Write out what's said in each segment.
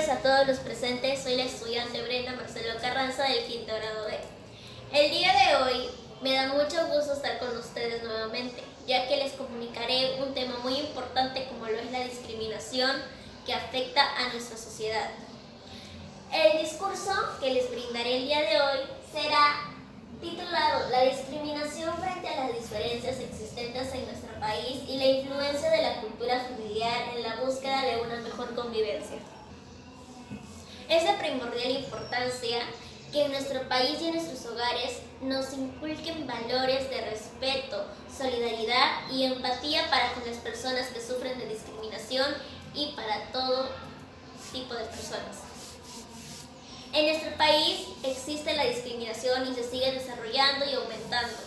tardes a todos los presentes. Soy la estudiante Brenda Marcelo Carranza del quinto grado B. El día de hoy me da mucho gusto estar con ustedes nuevamente, ya que les comunicaré un tema muy importante como lo es la discriminación que afecta a nuestra sociedad. El discurso que les brindaré el día de hoy será titulado La discriminación frente a las diferencias existentes en nuestro país y la influencia de la cultura familiar en la búsqueda de una mejor convivencia. Es de primordial importancia que en nuestro país y en nuestros hogares nos inculquen valores de respeto, solidaridad y empatía para con las personas que sufren de discriminación y para todo tipo de personas. En nuestro país existe la discriminación y se sigue desarrollando y aumentando.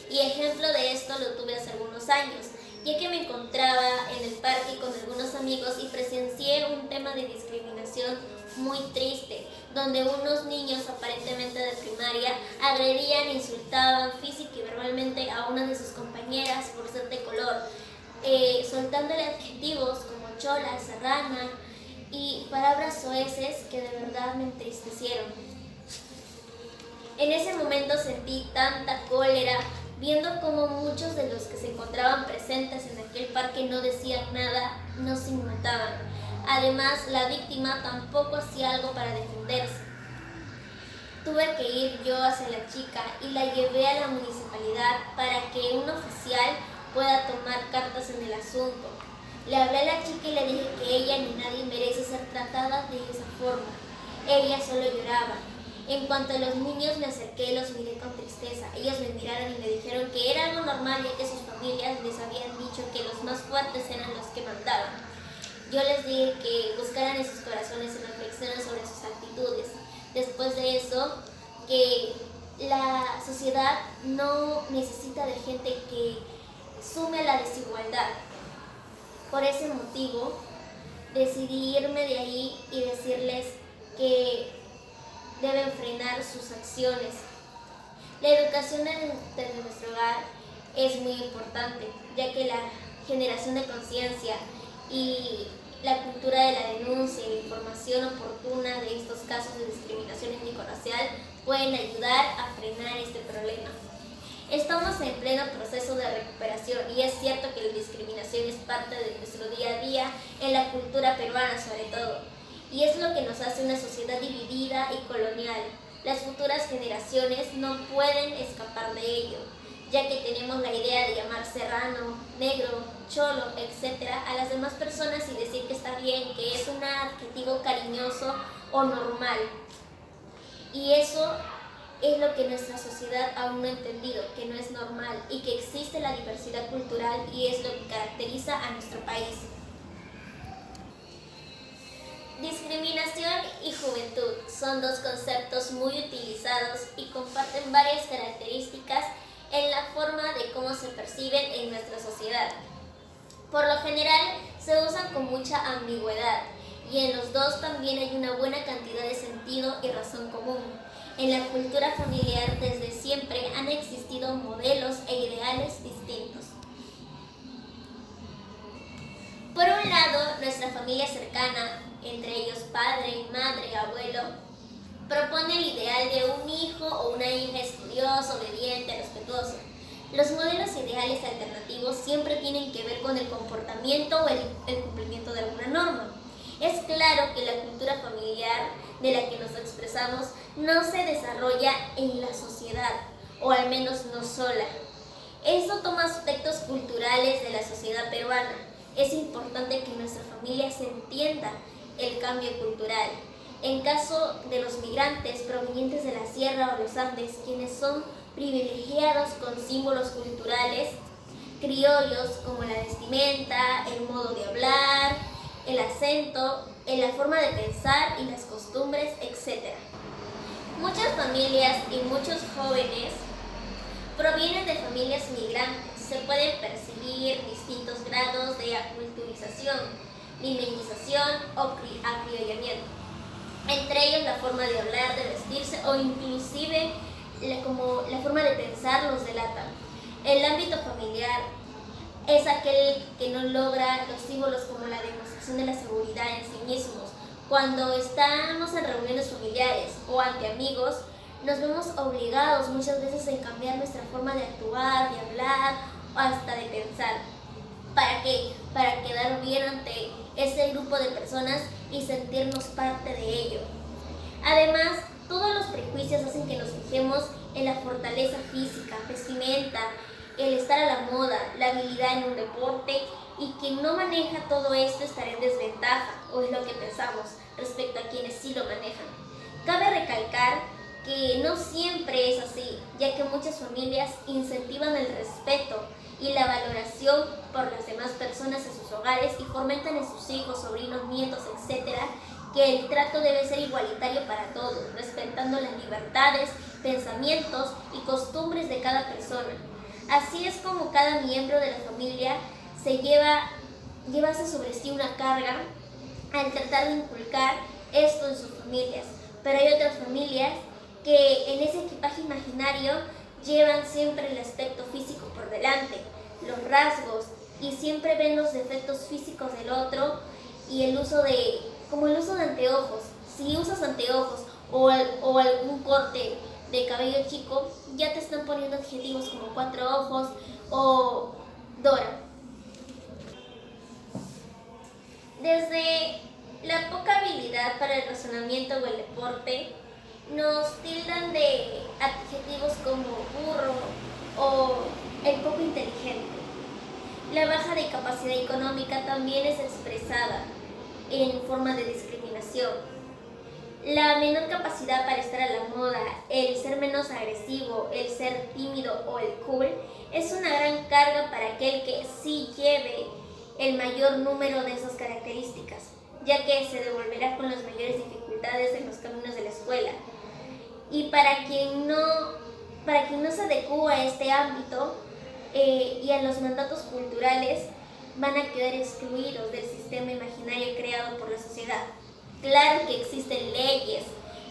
Y ejemplo de esto lo tuve hace algunos años, ya que me encontraba en el parque con algunos amigos y presencié un tema de discriminación muy triste, donde unos niños aparentemente de primaria agredían e insultaban física y verbalmente a una de sus compañeras por ser de color, soltándole adjetivos como chola, serrana y palabras soeces que de verdad me entristecieron. En ese momento sentí tanta cólera, viendo cómo muchos de los que se encontraban presentes en aquel parque no decían nada, no se inmutaban. Además, la víctima tampoco hacía algo para defenderse. Tuve que ir yo hacia la chica y la llevé a la municipalidad para que un oficial pueda tomar cartas en el asunto. Le hablé a la chica y le dije que ella ni nadie merece ser tratada de esa forma. Ella solo lloraba. En cuanto a los niños, me acerqué y los miré con tristeza. Ellos me miraron y me dijeron que era algo normal, ya que sus familias les habían dicho que los más fuertes eran los que mandaban. Yo les dije que buscaran en sus corazones y reflexionen sobre sus actitudes. Después de eso, que la sociedad no necesita de gente que sume la desigualdad. Por ese motivo, decidí irme de ahí y decirles que deben frenar sus acciones. La educación desde nuestro hogar es muy importante, ya que la generación de conciencia y la cultura de la denuncia y la información oportuna de estos casos de discriminación étnico-racial pueden ayudar a frenar este problema. Estamos en pleno proceso de recuperación y es cierto que la discriminación es parte de nuestro día a día en la cultura peruana sobre todo, y es lo que nos hace una sociedad dividida y colonial. Las futuras generaciones no pueden escapar de ello, ya que tenemos la idea de llamar serrano, negro, cholo, etc. a las demás personas y decir que está bien, que es un adjetivo cariñoso o normal. Y eso es lo que nuestra sociedad aún no ha entendido, que no es normal y que existe la diversidad cultural y es lo que caracteriza a nuestro país. Discriminación y juventud son dos conceptos muy utilizados y comparten varias características en la forma de cómo se perciben en nuestra sociedad. Por lo general se usan con mucha ambigüedad y en los dos también hay una buena cantidad de sentido y razón común. En la cultura familiar desde siempre han existido modelos e ideales distintos. Por un lado, nuestra familia cercana, entre ellos padre, madre, abuelo, propone el ideal de un hijo o una hija estudioso, obediente, respetuoso. Los modelos ideales alternativos siempre tienen que ver con el comportamiento o el cumplimiento de alguna norma. Es claro que la cultura familiar de la que nos expresamos no se desarrolla en la sociedad, o al menos no sola. Eso toma aspectos culturales de la sociedad peruana. Es importante que en nuestra familia se entienda el cambio cultural. En caso de los migrantes provenientes de la sierra o los Andes, quienes son privilegiados con símbolos culturales criollos como la vestimenta, el modo de hablar, el acento, la forma de pensar y las costumbres, etc. Muchas familias y muchos jóvenes provienen de familias migrantes. Se pueden percibir distintos grados de aculturización, mimetización o acriollamiento. Entre ellos la forma de hablar, de vestirse o inclusive como la forma de pensar los delatan. El ámbito familiar es aquel que no logra los símbolos como la demostración de la seguridad en sí mismos Cuando estamos en reuniones familiares o ante amigos, nos vemos obligados muchas veces en cambiar nuestra forma de actuar, de hablar o hasta de pensar. ¿Para qué? Para quedar bien ante ese grupo de personas y sentirnos parte de ello. Además, todos los prejuicios hacen que nos fijemos en la fortaleza física, vestimenta, el estar a la moda, la habilidad en un deporte, y quien no maneja todo esto estará en desventaja, o es lo que pensamos, respecto a quienes sí lo manejan. Cabe recalcar que no siempre es así, ya que muchas familias incentivan el respeto y la valoración por las demás personas en sus hogares y fomentan en sus hijos, sobrinos, nietos, etc., que el trato debe ser igualitario para todos, respetando las libertades, pensamientos y costumbres de cada persona. Así es como cada miembro de la familia se lleva sobre sí una carga al tratar de inculcar esto en sus familias. Pero hay otras familias que en ese equipaje imaginario llevan siempre el aspecto físico por delante, los rasgos, y siempre ven los defectos físicos del otro y el uso de anteojos. Si usas anteojos o algún corte de cabello chico, ya te están poniendo adjetivos como 4 ojos o Dora. Desde la poca habilidad para el razonamiento o el deporte, nos tildan de adjetivos como burro o el poco inteligente. La baja de capacidad económica también es expresada en forma de discriminación. La menor capacidad para estar a la moda, el ser menos agresivo, el ser tímido o el cool, es una gran carga para aquel que sí lleve el mayor número de esas características, ya que se devolverá con las mayores dificultades en los caminos de la escuela. Y para quien no se adecúa a este ámbito y a los mandatos culturales, van a quedar excluidos del sistema imaginario creado por la sociedad. Claro que existen leyes,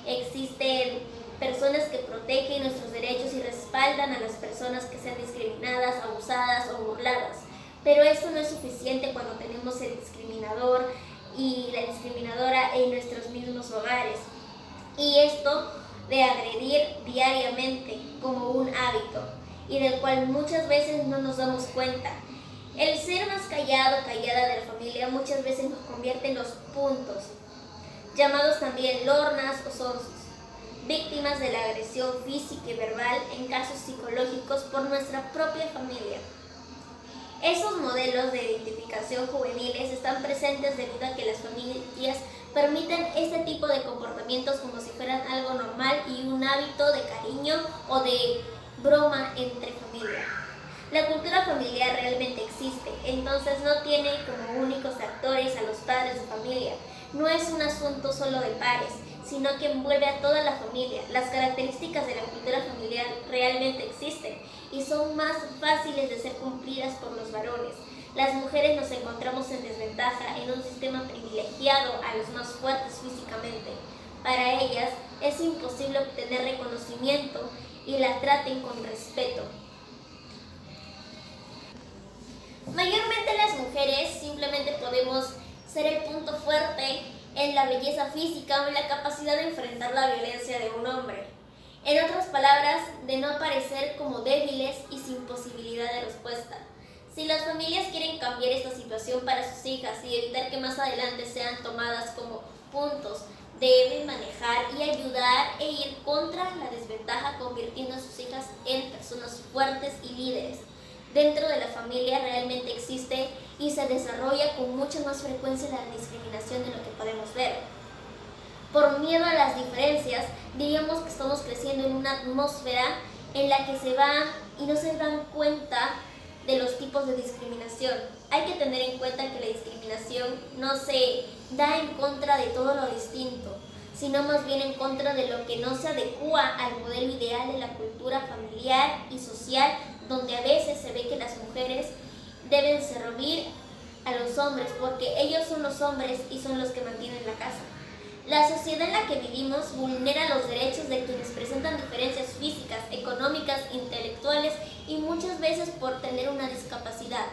existen personas que protegen nuestros derechos y respaldan a las personas que sean discriminadas, abusadas o burladas, pero eso no es suficiente cuando tenemos el discriminador y la discriminadora en nuestros mismos hogares. Y esto de agredir diariamente como un hábito y del cual muchas veces no nos damos cuenta. El ser más callado, callada de la familia muchas veces nos convierte en los puntos, llamados también lornas o sonsos, víctimas de la agresión física y verbal en casos psicológicos por nuestra propia familia. Esos modelos de identificación juveniles están presentes debido a que las familias permiten este tipo de comportamientos como si fueran algo normal y un hábito de cariño o de broma entre familia. La cultura familiar realmente existe, entonces no tiene como únicos actores a los padres de familia. No es un asunto solo de pares, sino que envuelve a toda la familia. Las características de la cultura familiar realmente existen y son más fáciles de ser cumplidas por los varones. Las mujeres nos encontramos en desventaja en un sistema privilegiado a los más fuertes físicamente. Para ellas es imposible obtener reconocimiento y la traten con respeto. Mayormente las mujeres simplemente podemos ser el punto fuerte en la belleza física o en la capacidad de enfrentar la violencia de un hombre. En otras palabras, de no aparecer como débiles y sin posibilidad de respuesta. Si las familias quieren cambiar esta situación para sus hijas y evitar que más adelante sean tomadas como puntos, deben manejar y ayudar e ir contra la desventaja, convirtiendo a sus hijas en personas fuertes y líderes. Dentro de la familia realmente existe y se desarrolla con mucha más frecuencia la discriminación de lo que podemos ver. Por miedo a las diferencias, diríamos que estamos creciendo en una atmósfera en la que se van y no se dan cuenta de los tipos de discriminación. Hay que tener en cuenta que la discriminación no se da en contra de todo lo distinto, sino más bien en contra de lo que no se adecúa al modelo ideal de la cultura familiar y social, donde a veces se ve que las mujeres deben servir a los hombres porque ellos son los hombres y son los que mantienen la casa. La sociedad en la que vivimos vulnera los derechos de quienes presentan diferencias físicas, económicas, intelectuales y muchas veces por tener una discapacidad.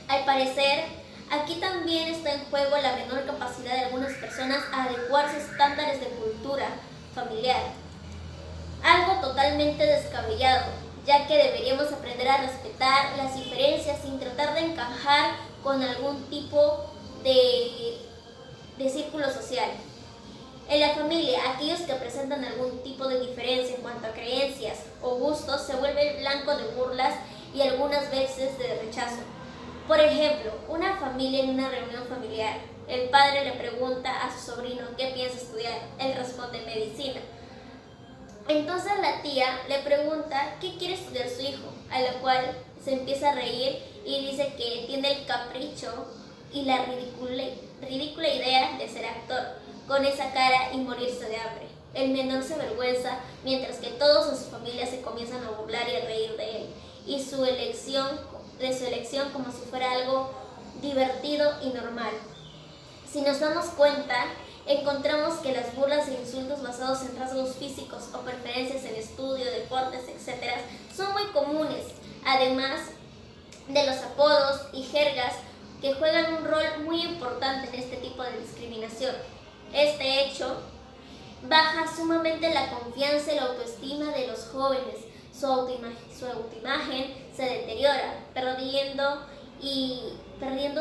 Al parecer, Aquí también está en juego la menor capacidad de algunas personas a adecuarse a estándares de cultura familiar. Algo totalmente descabellado, ya que deberíamos aprender a respetar las diferencias sin tratar de encajar con algún tipo de círculo social. En la familia, aquellos que presentan algún tipo de diferencia en cuanto a creencias o gustos se vuelven blanco de burlas y algunas veces de rechazo. Por ejemplo, una familia en una reunión familiar, el padre le pregunta a su sobrino qué piensa estudiar, él responde medicina. Entonces la tía le pregunta qué quiere estudiar su hijo, a lo cual se empieza a reír y dice que tiene el capricho y la ridícula idea de ser actor, con esa cara y morirse de hambre. El menor se avergüenza, mientras que todos en su familia se comienzan a burlar y a reír de él, y su elección como si fuera algo divertido y normal. Si nos damos cuenta, encontramos que las burlas e insultos basados en rasgos físicos o preferencias en estudio, deportes, etc., son muy comunes, además de los apodos y jergas que juegan un rol muy importante en este tipo de discriminación. Este hecho baja sumamente la confianza y la autoestima de los jóvenes. Su autoimagen se deteriora, perdiendo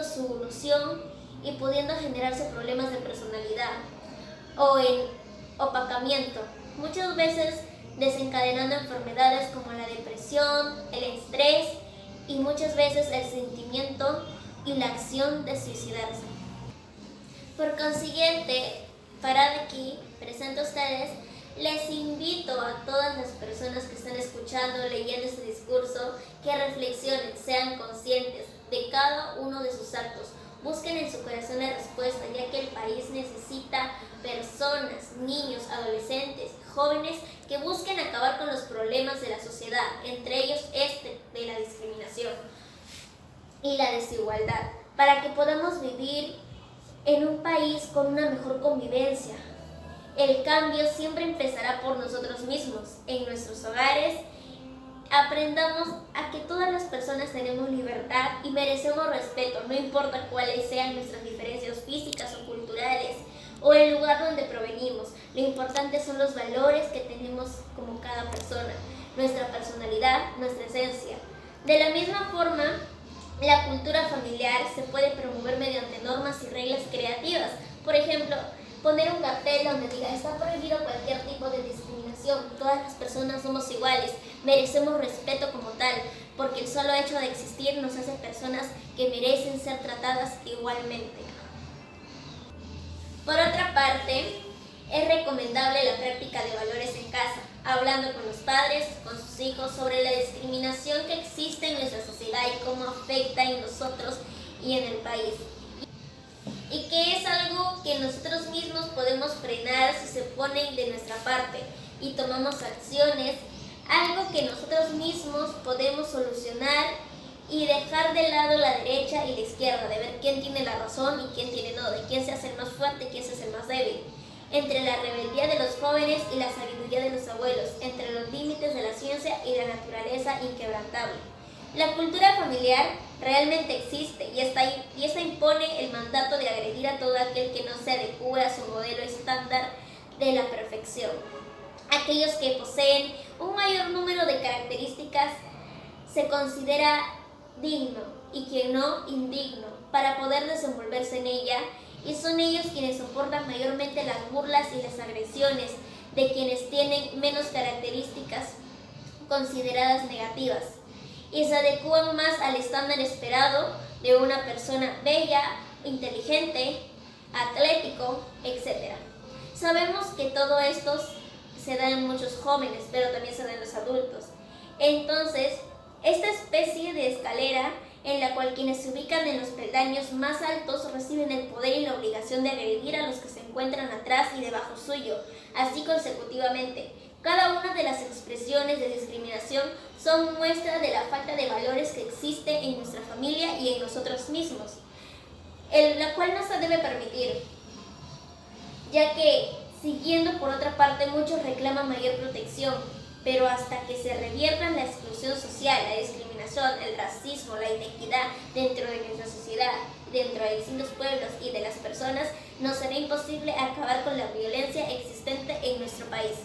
su noción y pudiendo generarse problemas de personalidad o en opacamiento, muchas veces desencadenando enfermedades como la depresión, el estrés y muchas veces el sentimiento y la acción de suicidarse. Por consiguiente, para aquí, presento a ustedes, les invito a todas las personas que están escuchando, leyendo este discurso, que reflexionen, sean conscientes de cada uno de sus actos. Busquen en su corazón la respuesta, ya que el país necesita personas, niños, adolescentes, jóvenes que busquen acabar con los problemas de la sociedad, entre ellos este de la discriminación y la desigualdad, para que podamos vivir en un país con una mejor convivencia. El cambio siempre empezará por nosotros mismos, en nuestros hogares. Aprendamos a que todas las personas tenemos libertad y merecemos respeto, no importa cuáles sean nuestras diferencias físicas o culturales o el lugar donde provenimos. Lo importante son los valores que tenemos como cada persona, nuestra personalidad, nuestra esencia. De la misma forma, la cultura familiar se puede promover mediante normas y reglas creativas. Por ejemplo, poner un cartel donde diga: está prohibido cualquier tipo de discriminación, todas las personas somos iguales, merecemos respeto como tal, porque el solo hecho de existir nos hace personas que merecen ser tratadas igualmente. Por otra parte, es recomendable la práctica de valores en casa, hablando con los padres, con sus hijos, sobre la discriminación que existe en nuestra sociedad y cómo afecta en nosotros y en el país. Y que es algo que nosotros mismos podemos frenar si se ponen de nuestra parte y tomamos acciones, algo que nosotros mismos podemos solucionar y dejar de lado la derecha y la izquierda, de ver quién tiene la razón y quién tiene no, de quién se hace el más fuerte y quién se hace el más débil, entre la rebeldía de los jóvenes y la sabiduría de los abuelos, entre los límites de la ciencia y la naturaleza inquebrantable. La cultura familiar realmente existe y esta impone el mandato de agredir a todo aquel que no se adecue a su modelo estándar de la perfección. Aquellos que poseen un mayor número de características se considera digno y quien no, indigno, para poder desenvolverse en ella, y son ellos quienes soportan mayormente las burlas y las agresiones de quienes tienen menos características consideradas negativas y se adecúan más al estándar esperado de una persona bella, inteligente, atlético, etc. Sabemos que todo esto se da en muchos jóvenes, pero también se da en los adultos. Entonces, esta especie de escalera en la cual quienes se ubican en los peldaños más altos reciben el poder y la obligación de agredir a los que se encuentran atrás y debajo suyo, así consecutivamente. Cada una de las expresiones de discriminación son muestra de la falta de valores que existe en nuestra familia y en nosotros mismos, la cual no se debe permitir, ya que, siguiendo por otra parte, muchos reclaman mayor protección, pero hasta que se revierta la exclusión social, la discriminación, el racismo, la inequidad dentro de nuestra sociedad, dentro de distintos pueblos y de las personas, nos será imposible acabar con la violencia existente en nuestro país.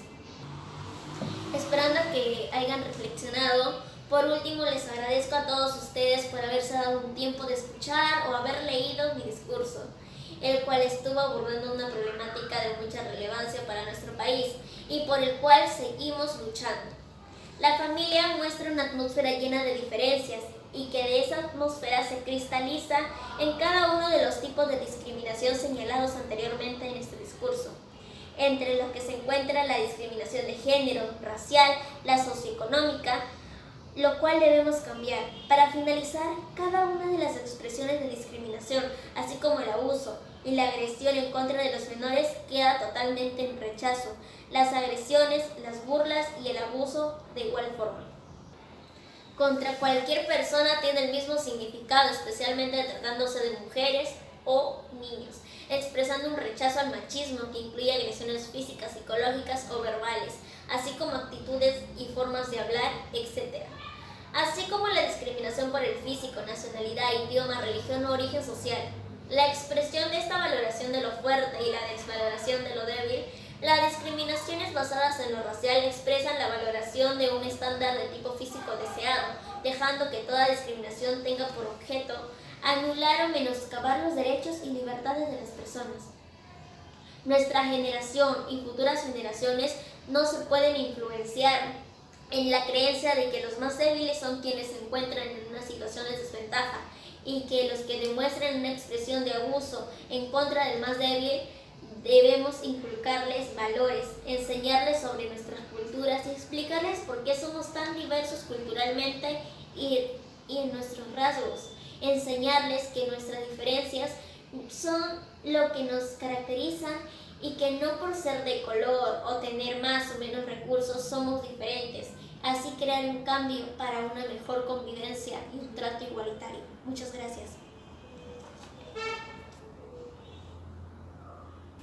Esperando que hayan reflexionado, por último les agradezco a todos ustedes por haberse dado un tiempo de escuchar o haber leído mi discurso, el cual estuvo abordando una problemática de mucha relevancia para nuestro país y por el cual seguimos luchando. La familia muestra una atmósfera llena de diferencias y que de esa atmósfera se cristaliza en cada uno de los tipos de discriminación señalados anteriormente en este discurso, entre los que se encuentra la discriminación de género, racial, la socioeconómica, lo cual debemos cambiar. Para finalizar, cada una de las expresiones de discriminación, así como el abuso y la agresión en contra de los menores, queda totalmente en rechazo. Las agresiones, las burlas y el abuso de igual forma. Contra cualquier persona tiene el mismo significado, especialmente tratándose de mujeres o niños, expresando un rechazo al machismo que incluye agresiones físicas, psicológicas o verbales, así como actitudes y formas de hablar, etc. Así como la discriminación por el físico, nacionalidad, idioma, religión o origen social. La expresión de esta valoración de lo fuerte y la desvaloración de lo débil. Las discriminaciones basadas en lo racial expresan la valoración de un estándar de tipo físico deseado, dejando que toda discriminación tenga por objeto anular o menoscabar los derechos y libertades de las personas. Nuestra generación y futuras generaciones no se pueden influenciar en la creencia de que los más débiles son quienes se encuentran en una situación de desventaja y que los que demuestren una expresión de abuso en contra del más débil debemos inculcarles valores, enseñarles sobre nuestras culturas y explicarles por qué somos tan diversos culturalmente y en nuestros rasgos. Enseñarles que nuestras diferencias son lo que nos caracterizan y que no por ser de color o tener más o menos recursos somos diferentes. Así crear un cambio para una mejor convivencia y un trato igualitario. Muchas gracias.